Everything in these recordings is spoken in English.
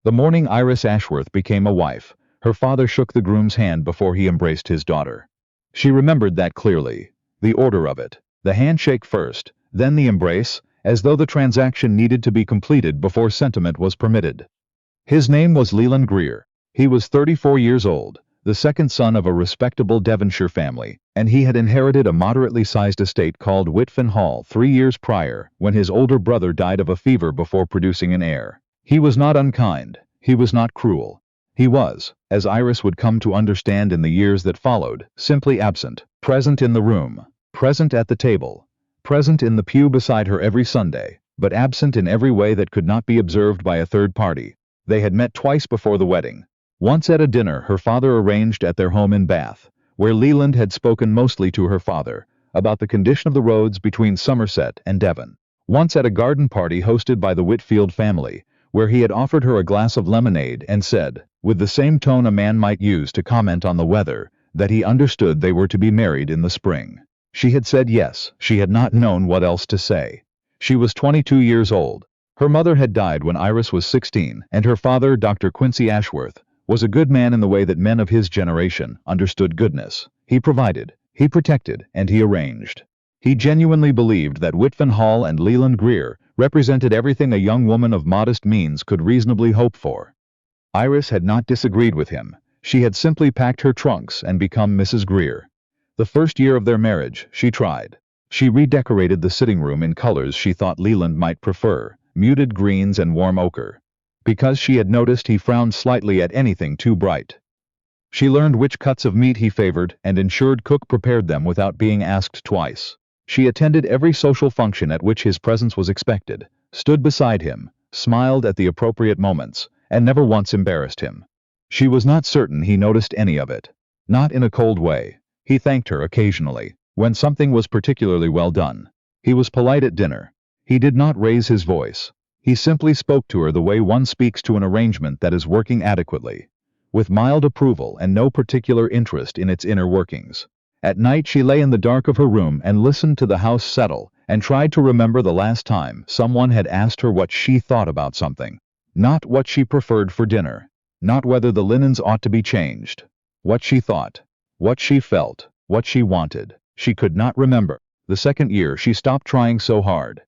The morning Iris Ashworth became a wife, her father shook the groom's hand before he embraced his daughter. She remembered that clearly. The order of it. The handshake first, then the embrace, as though the transaction needed to be completed before sentiment was permitted. His name was Leland Greer. He was 34 years old, the second son of a respectable Devonshire family, and he had inherited a moderately sized estate called Whitfin Hall 3 years prior, when his older brother died of a fever before producing an heir. He was not unkind. He was not cruel. He was, as Iris would come to understand in the years that followed, simply absent, present in the room, present at the table, present in the pew beside her every Sunday, but absent in every way that could not be observed by a third party. They had met twice before the wedding. Once at a dinner her father arranged at their home in Bath, where Leland had spoken mostly to her father, about the condition of the roads between Somerset and Devon. Once at a garden party hosted by the Whitfield family, where he had offered her a glass of lemonade and said, with the same tone a man might use to comment on the weather, that he understood they were to be married in the spring. She had said yes. She had not known what else to say. She was 22 years old. Her mother had died when Iris was 16, and her father, Dr. Quincy Ashworth, was a good man in the way that men of his generation understood goodness. He provided, he protected, and he arranged. He genuinely believed that Whitfin Hall and Leland Greer represented everything a young woman of modest means could reasonably hope for. Iris had not disagreed with him. She had simply packed her trunks and become Mrs. Greer. The first year of their marriage, she tried. She redecorated the sitting room in colors she thought Leland might prefer, muted greens and warm ochre, because she had noticed he frowned slightly at anything too bright. She learned which cuts of meat he favored and ensured cook prepared them without being asked twice. She attended every social function at which his presence was expected, stood beside him, smiled at the appropriate moments, and never once embarrassed him. She was not certain he noticed any of it. Not in a cold way. He thanked her occasionally, when something was particularly well done. He was polite at dinner. He did not raise his voice. He simply spoke to her the way one speaks to an arrangement that is working adequately, with mild approval and no particular interest in its inner workings. At night she lay in the dark of her room and listened to the house settle, and tried to remember the last time someone had asked her what she thought about something. Not what she preferred for dinner. Not whether the linens ought to be changed. What she thought. What she felt. What she wanted. She could not remember. The second year she stopped trying so hard.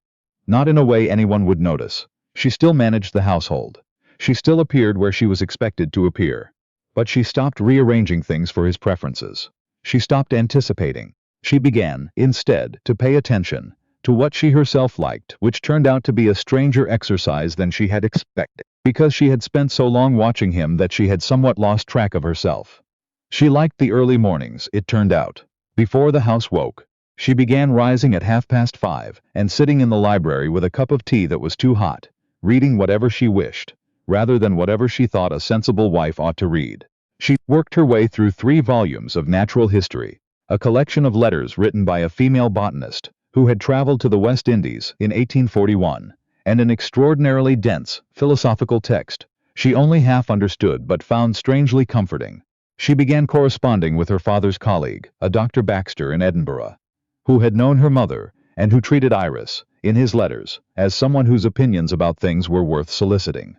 Not in a way anyone would notice. She still managed the household. She still appeared where she was expected to appear. But she stopped rearranging things for his preferences. She stopped anticipating. She began, instead, to pay attention to what she herself liked, which turned out to be a stranger exercise than she had expected, because she had spent so long watching him that she had somewhat lost track of herself. She liked the early mornings, it turned out. Before the house woke, she began rising at 5:30 and sitting in the library with a cup of tea that was too hot, reading whatever she wished, rather than whatever she thought a sensible wife ought to read. She worked her way through 3 volumes of natural history, a collection of letters written by a female botanist who had traveled to the West Indies in 1841, and an extraordinarily dense, philosophical text she only half understood but found strangely comforting. She began corresponding with her father's colleague, a Dr. Baxter in Edinburgh, who had known her mother and who treated Iris, in his letters, as someone whose opinions about things were worth soliciting.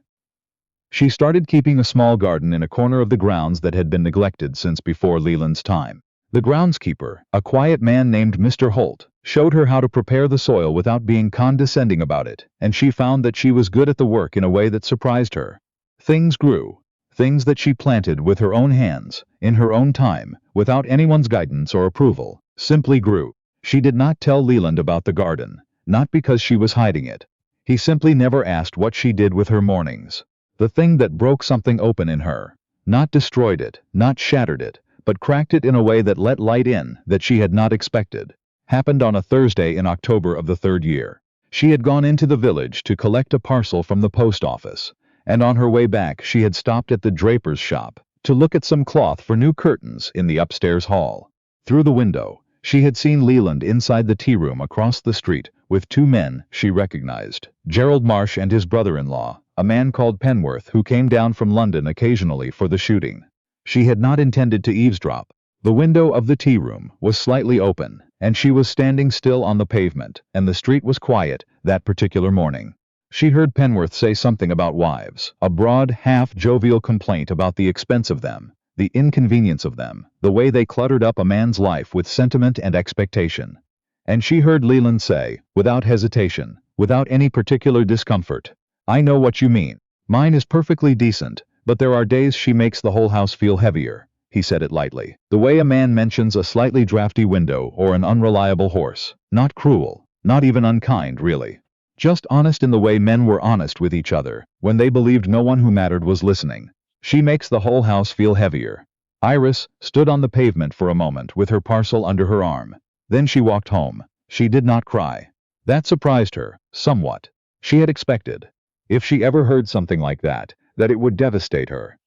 She started keeping a small garden in a corner of the grounds that had been neglected since before Leland's time. The groundskeeper, a quiet man named Mr. Holt, showed her how to prepare the soil without being condescending about it, and she found that she was good at the work in a way that surprised her. Things grew. Things that she planted with her own hands, in her own time, without anyone's guidance or approval, simply grew. She did not tell Leland about the garden, not because she was hiding it. He simply never asked what she did with her mornings. The thing that broke something open in her, not destroyed it, not shattered it, but cracked it in a way that let light in that she had not expected, happened on a Thursday in October of the 3rd year. She had gone into the village to collect a parcel from the post office, and on her way back she had stopped at the draper's shop to look at some cloth for new curtains in the upstairs hall. Through the window, she had seen Leland inside the tea room across the street with 2 men she recognized, Gerald Marsh and his brother-in-law, a man called Penworth who came down from London occasionally for the shooting. She had not intended to eavesdrop. The window of the tea room was slightly open, and she was standing still on the pavement, and the street was quiet that particular morning. She heard Penworth say something about wives, a broad, half-jovial complaint about the expense of them, the inconvenience of them, the way they cluttered up a man's life with sentiment and expectation. And she heard Leland say, without hesitation, without any particular discomfort, "I know what you mean. Mine is perfectly decent, but there are days she makes the whole house feel heavier." He said it lightly, the way a man mentions a slightly drafty window or an unreliable horse. Not cruel, not even unkind, really. Just honest in the way men were honest with each other, when they believed no one who mattered was listening. She makes the whole house feel heavier. Iris stood on the pavement for a moment with her parcel under her arm. Then she walked home. She did not cry. That surprised her, somewhat. She had expected, if she ever heard something like that it would devastate her.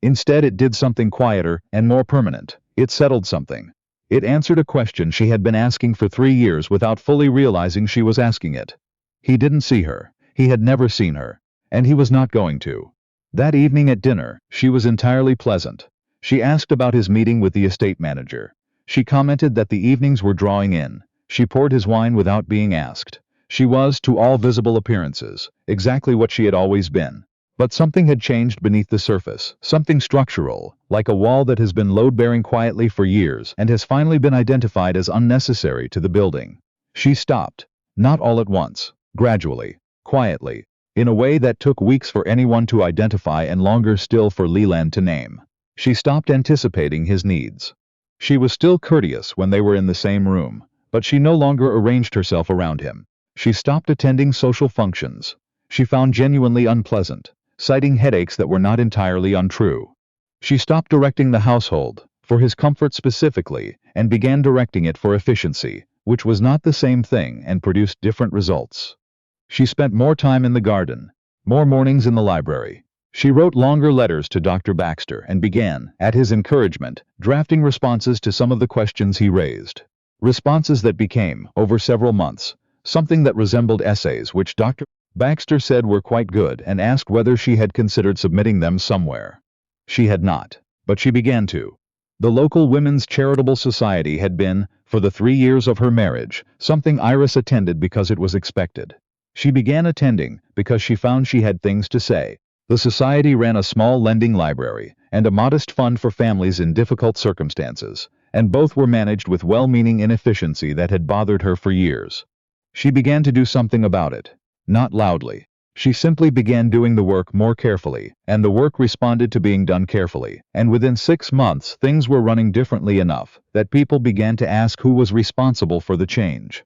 Instead, it did something quieter and more permanent. It settled something. It answered a question she had been asking for 3 years without fully realizing she was asking it. He didn't see her. He had never seen her. And he was not going to. That evening at dinner, she was entirely pleasant. She asked about his meeting with the estate manager. She commented that the evenings were drawing in. She poured his wine without being asked. She was, to all visible appearances, exactly what she had always been. But something had changed beneath the surface, something structural, like a wall that has been load-bearing quietly for years and has finally been identified as unnecessary to the building. She stopped. Not all at once. Gradually. Quietly. In a way that took weeks for anyone to identify and longer still for Leland to name. She stopped anticipating his needs. She was still courteous when they were in the same room, but she no longer arranged herself around him. She stopped attending social functions. She found genuinely unpleasant, citing headaches that were not entirely untrue. She stopped directing the household, for his comfort specifically, and began directing it for efficiency, which was not the same thing and produced different results. She spent more time in the garden, more mornings in the library. She wrote longer letters to Dr. Baxter and began, at his encouragement, drafting responses to some of the questions he raised. Responses that became, over several months, something that resembled essays which Dr. Baxter said were quite good and asked whether she had considered submitting them somewhere. She had not, but she began to. The local Women's Charitable Society had been, for the 3 years of her marriage, something Iris attended because it was expected. She began attending because she found she had things to say. The society ran a small lending library and a modest fund for families in difficult circumstances, and both were managed with well-meaning inefficiency that had bothered her for years. She began to do something about it. Not loudly. She simply began doing the work more carefully, and the work responded to being done carefully, and within 6 months things were running differently enough that people began to ask who was responsible for the change.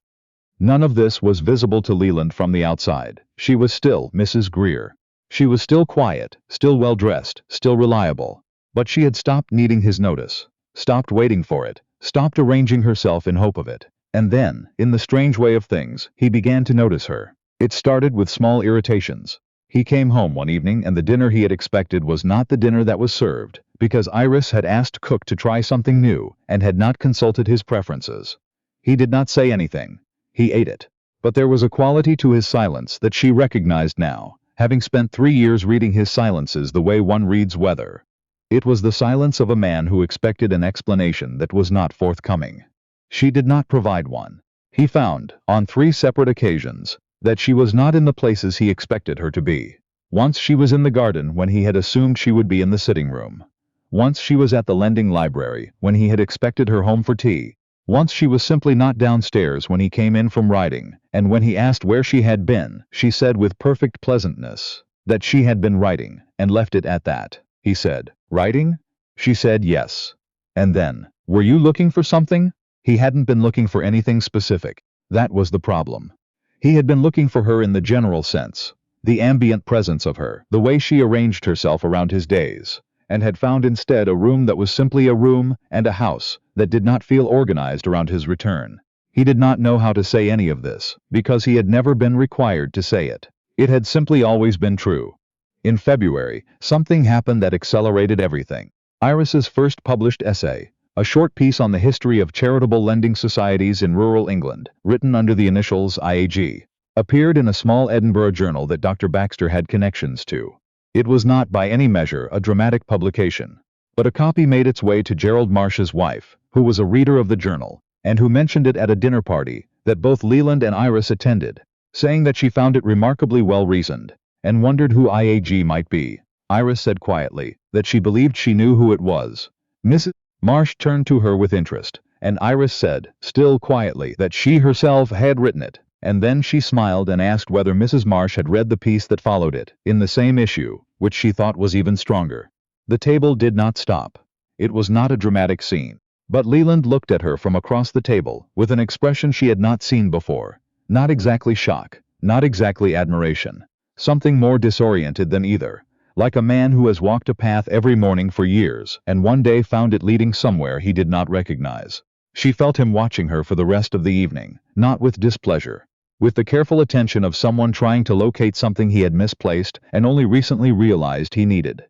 None of this was visible to Leland from the outside. She was still Mrs. Greer. She was still quiet, still well-dressed, still reliable. But she had stopped needing his notice, stopped waiting for it, stopped arranging herself in hope of it. And then, in the strange way of things, he began to notice her. It started with small irritations. He came home one evening and the dinner he had expected was not the dinner that was served, because Iris had asked cook to try something new and had not consulted his preferences. He did not say anything. He ate it. But there was a quality to his silence that she recognized now, having spent 3 years reading his silences the way one reads weather. It was the silence of a man who expected an explanation that was not forthcoming. She did not provide one. He found, on 3 separate occasions, that she was not in the places he expected her to be. Once she was in the garden when he had assumed she would be in the sitting room. Once she was at the lending library when he had expected her home for tea. Once she was simply not downstairs when he came in from riding, and when he asked where she had been, she said with perfect pleasantness that she had been writing, and left it at that. He said, "Writing?" She said yes. And then, "Were you looking for something?" He hadn't been looking for anything specific. That was the problem. He had been looking for her in the general sense, the ambient presence of her, the way she arranged herself around his days, and had found instead a room that was simply a room and a house that did not feel organized around his return. He did not know how to say any of this, because he had never been required to say it. It had simply always been true. In February, something happened that accelerated everything. Iris's first published essay, a short piece on the history of charitable lending societies in rural England, written under the initials IAG, appeared in a small Edinburgh journal that Dr. Baxter had connections to. It was not by any measure a dramatic publication, but a copy made its way to Gerald Marsh's wife, who was a reader of the journal, and who mentioned it at a dinner party that both Leland and Iris attended. saying that she found it remarkably well reasoned, and wondered who IAG might be. Iris said quietly that she believed she knew who it was. Mrs. Marsh turned to her with interest, and Iris said, still quietly, that she herself had written it, and then she smiled and asked whether Mrs. Marsh had read the piece that followed it, in the same issue, which she thought was even stronger. The table did not stop. It was not a dramatic scene. But Leland looked at her from across the table, with an expression she had not seen before. Not exactly shock, not exactly admiration. Something more disoriented than either. Like a man who has walked a path every morning for years, and one day found it leading somewhere he did not recognize. She felt him watching her for the rest of the evening, not with displeasure. With the careful attention of someone trying to locate something he had misplaced and only recently realized he needed.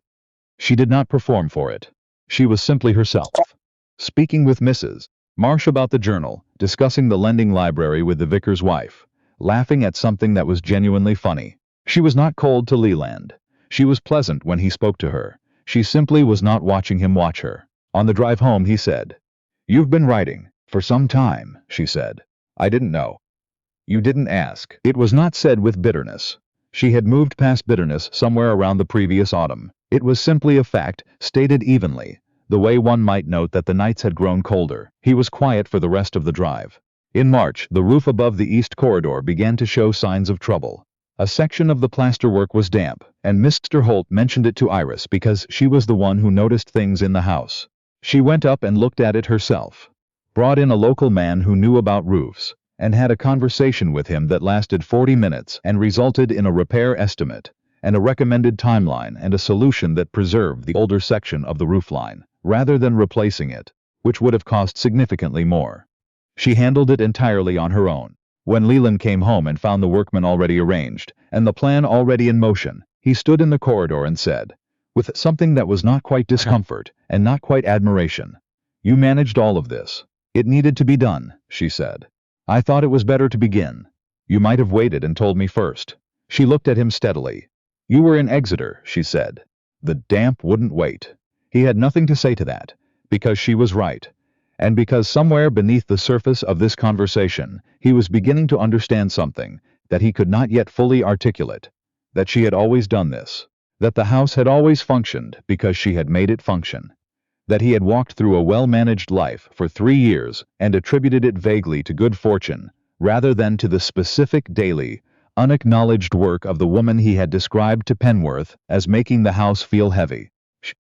She did not perform for it. She was simply herself. Speaking with Mrs. Marsh about the journal, discussing the lending library with the vicar's wife, laughing at something that was genuinely funny. She was not cold to Leland. She was pleasant when he spoke to her. She simply was not watching him watch her. On the drive home he said, "You've been writing for some time," she said. "I didn't know. You didn't ask." It was not said with bitterness. She had moved past bitterness somewhere around the previous autumn. It was simply a fact, stated evenly, the way one might note that the nights had grown colder. He was quiet for the rest of the drive. In March, the roof above the east corridor began to show signs of trouble. A section of the plasterwork was damp, and Mr. Holt mentioned it to Iris because she was the one who noticed things in the house. She went up and looked at it herself. Brought in a local man who knew about roofs, and had a conversation with him that lasted 40 minutes and resulted in a repair estimate, and a recommended timeline and a solution that preserved the older section of the roofline, rather than replacing it, which would have cost significantly more. She handled it entirely on her own. When Leland came home and found the workmen already arranged, and the plan already in motion, he stood in the corridor and said, with something that was not quite discomfort and not quite admiration, "You managed all of this." "It needed to be done," she said. "I thought it was better to begin. You might have waited and told me first." She looked at him steadily. "You were in Exeter," she said. The damp wouldn't wait. He had nothing to say to that, because she was right. And because somewhere beneath the surface of this conversation, he was beginning to understand something that he could not yet fully articulate, that she had always done this, that the house had always functioned because she had made it function, that he had walked through a well-managed life for 3 years and attributed it vaguely to good fortune, rather than to the specific daily, unacknowledged work of the woman he had described to Penworth as making the house feel heavy.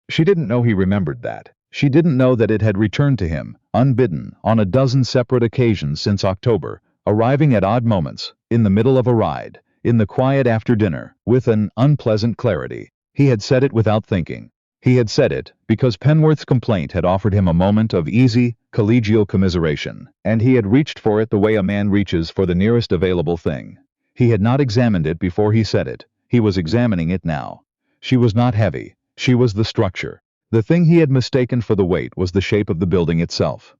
She didn't know he remembered that. She didn't know that it had returned to him, unbidden, on a dozen separate occasions since October, arriving at odd moments, in the middle of a ride, in the quiet after dinner, with an unpleasant clarity. He had said it without thinking. He had said it because Penworth's complaint had offered him a moment of easy, collegial commiseration, and he had reached for it the way a man reaches for the nearest available thing. He had not examined it before he said it. He was examining it now. She was not heavy. She was the structure. The thing he had mistaken for the weight was the shape of the building itself.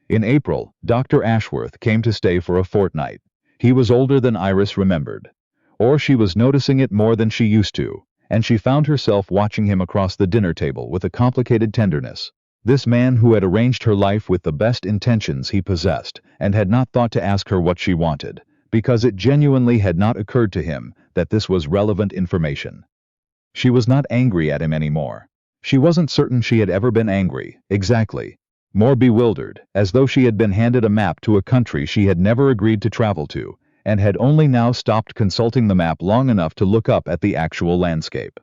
In April, Dr. Ashworth came to stay for a fortnight. He was older than Iris remembered. Or she was noticing it more than she used to, and she found herself watching him across the dinner table with a complicated tenderness. This man who had arranged her life with the best intentions he possessed, and had not thought to ask her what she wanted, because it genuinely had not occurred to him that this was relevant information. She was not angry at him anymore. She wasn't certain she had ever been angry, exactly. More bewildered, as though she had been handed a map to a country she had never agreed to travel to, and had only now stopped consulting the map long enough to look up at the actual landscape.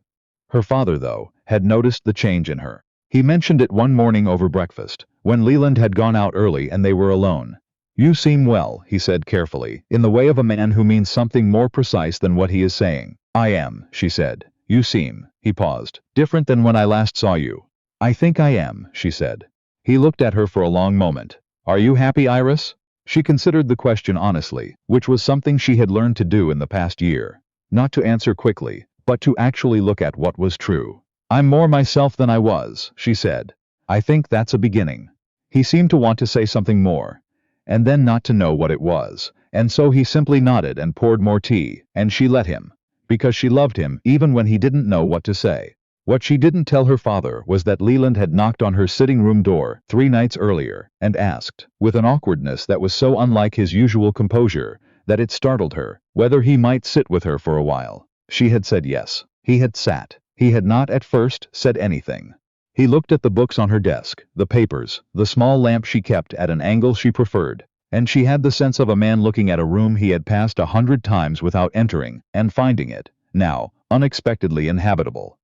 Her father, though, had noticed the change in her. He mentioned it one morning over breakfast, when Leland had gone out early and they were alone. "You seem well," he said carefully, in the way of a man who means something more precise than what he is saying. "I am," she said. "You seem," he paused, "different than when I last saw you." "I think I am," she said. He looked at her for a long moment. "Are you happy, Iris?" She considered the question honestly, which was something she had learned to do in the past year. Not to answer quickly, but to actually look at what was true. "I'm more myself than I was," she said. "I think that's a beginning." He seemed to want to say something more, and then not to know what it was, and so he simply nodded and poured more tea, and she let him. Because she loved him even when he didn't know what to say. What she didn't tell her father was that Leland had knocked on her sitting room door 3 nights earlier and asked, with an awkwardness that was so unlike his usual composure, that it startled her, whether he might sit with her for a while. She had said yes. He had sat. He had not at first said anything. He looked at the books on her desk, the papers, the small lamp she kept at an angle she preferred, and she had the sense of a man looking at a room he had passed 100 times without entering, and finding it, now, unexpectedly inhabitable.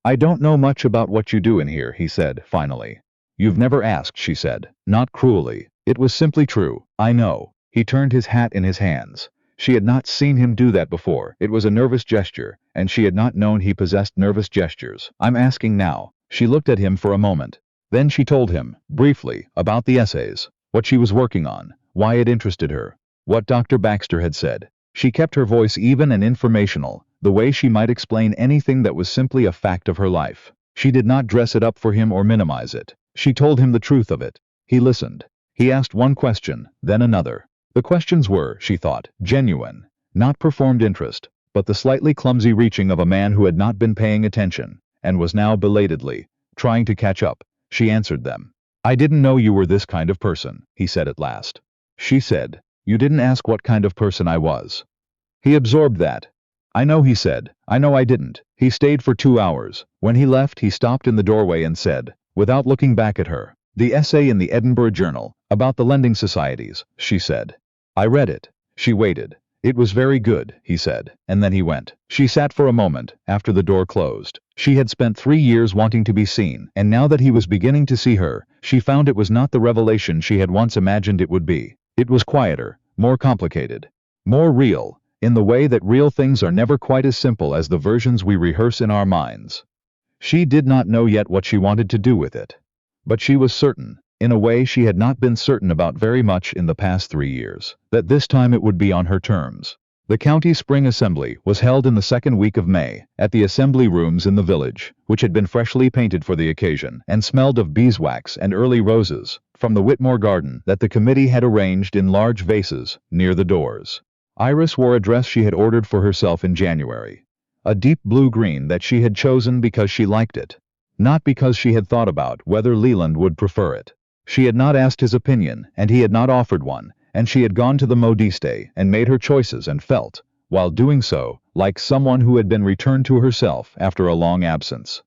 "I don't know much about what you do in here," he said, finally. "You've never asked," she said, not cruelly. It was simply true. "I know." He turned his hat in his hands. She had not seen him do that before. It was a nervous gesture, and she had not known he possessed nervous gestures. "I'm asking now." She looked at him for a moment. Then she told him, briefly, about the essays, what she was working on, why it interested her, what Dr. Baxter had said. She kept her voice even and informational, the way she might explain anything that was simply a fact of her life. She did not dress it up for him or minimize it. She told him the truth of it. He listened. He asked one question, then another. The questions were, she thought, genuine, not performed interest, but the slightly clumsy reaching of a man who had not been paying attention, and was now belatedly trying to catch up. She answered them. "I didn't know you were this kind of person," he said at last. She said, "You didn't ask what kind of person I was." He absorbed that. "I know," he said. "I know I didn't." He stayed for 2 hours. When he left, he stopped in the doorway and said, without looking back at her, "The essay in the Edinburgh Journal, about the lending societies," she said. "I read it." She waited. "It was very good," he said, and then he went. She sat for a moment, after the door closed. She had spent 3 years wanting to be seen, and now that he was beginning to see her, she found it was not the revelation she had once imagined it would be. It was quieter, more complicated, more real, in the way that real things are never quite as simple as the versions we rehearse in our minds. She did not know yet what she wanted to do with it. But she was certain, in a way she had not been certain about very much in the past 3 years, that this time it would be on her terms. The county spring assembly was held in the second week of May, at the assembly rooms in the village, which had been freshly painted for the occasion, and smelled of beeswax and early roses, from the Whitmore garden that the committee had arranged in large vases, near the doors. Iris wore a dress she had ordered for herself in January, a deep blue-green that she had chosen because she liked it, not because she had thought about whether Leland would prefer it. She had not asked his opinion, and he had not offered one, and she had gone to the modiste and made her choices and felt, while doing so, like someone who had been returned to herself after a long absence.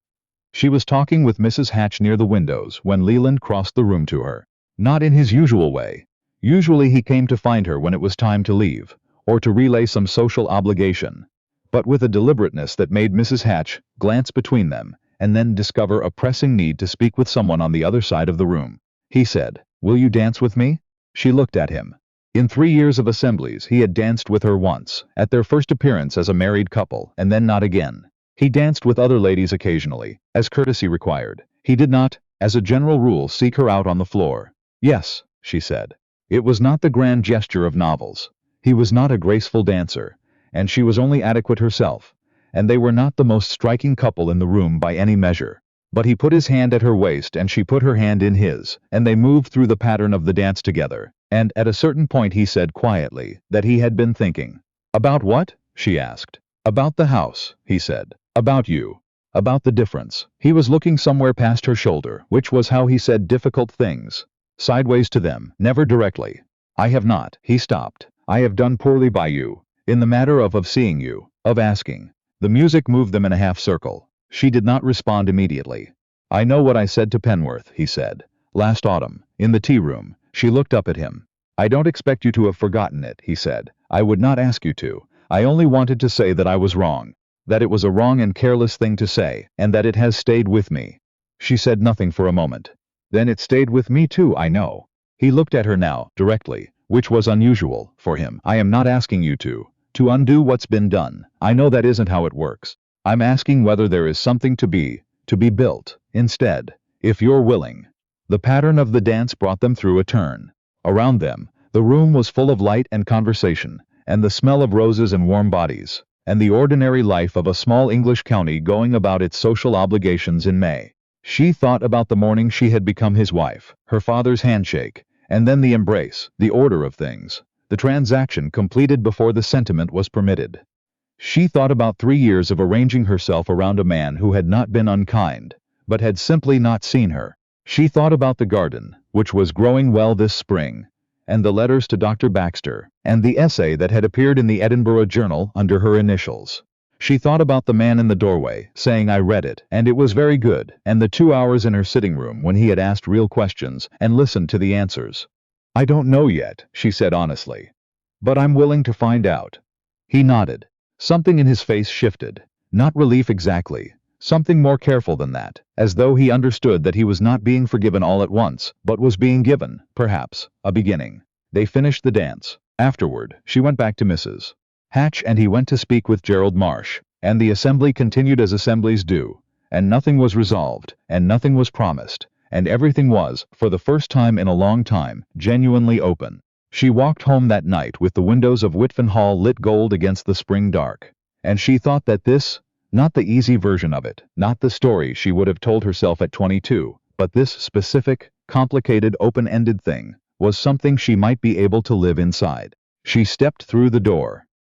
She was talking with Mrs. Hatch near the windows when Leland crossed the room to her. Not in his usual way. Usually he came to find her when it was time to leave, or to relay some social obligation, but with a deliberateness that made Mrs. Hatch glance between them, and then discover a pressing need to speak with someone on the other side of the room. He said, "Will you dance with me?" She looked at him. In 3 years of assemblies he had danced with her once, at their first appearance as a married couple, and then not again. He danced with other ladies occasionally, as courtesy required. He did not, as a general rule, seek her out on the floor. "Yes," she said. It was not the grand gesture of novels. He was not a graceful dancer, and she was only adequate herself, and they were not the most striking couple in the room by any measure. But he put his hand at her waist and she put her hand in his, and they moved through the pattern of the dance together, and at a certain point he said quietly that he had been thinking. "About what?" she asked. "About the house," he said. "About you. About the difference." He was looking somewhere past her shoulder, which was how he said difficult things. Sideways to them, never directly. "I have not." He stopped. "I have done poorly by you, in the matter of seeing you, of asking." The music moved them in a half-circle. She did not respond immediately. "I know what I said to Penworth," he said. "Last autumn, in the tea-room." She looked up at him. "I don't expect you to have forgotten it," he said. "I would not ask you to. I only wanted to say that I was wrong. That it was a wrong and careless thing to say, and that it has stayed with me." She said nothing for a moment. "Then it stayed with me too, I know." He looked at her now, directly, which was unusual for him. "I am not asking you to undo what's been done. I know that isn't how it works. I'm asking whether there is something to be built, instead, if you're willing." The pattern of the dance brought them through a turn. Around them, the room was full of light and conversation, and the smell of roses and warm bodies, and the ordinary life of a small English county going about its social obligations in May. She thought about the morning she had become his wife, her father's handshake, and then the embrace, the order of things, the transaction completed before the sentiment was permitted. She thought about 3 years of arranging herself around a man who had not been unkind, but had simply not seen her. She thought about the garden, which was growing well this spring, and the letters to Dr. Baxter, and the essay that had appeared in the Edinburgh Journal under her initials. She thought about the man in the doorway, saying I read it, and it was very good, and the 2 hours in her sitting room when he had asked real questions and listened to the answers. I don't know yet, she said honestly. But I'm willing to find out. He nodded. Something in his face shifted. Not relief exactly. Something more careful than that, as though he understood that he was not being forgiven all at once, but was being given, perhaps, a beginning. They finished the dance. Afterward, she went back to Mrs. Hatch and he went to speak with Gerald Marsh, and the assembly continued as assemblies do, and nothing was resolved, and nothing was promised, and everything was, for the first time in a long time, genuinely open. She walked home that night with the windows of Whitfin Hall lit gold against the spring dark, and she thought that this, not the easy version of it, not the story she would have told herself at 22, but this specific, complicated, open-ended thing, was something she might be able to live inside. She stepped through the door.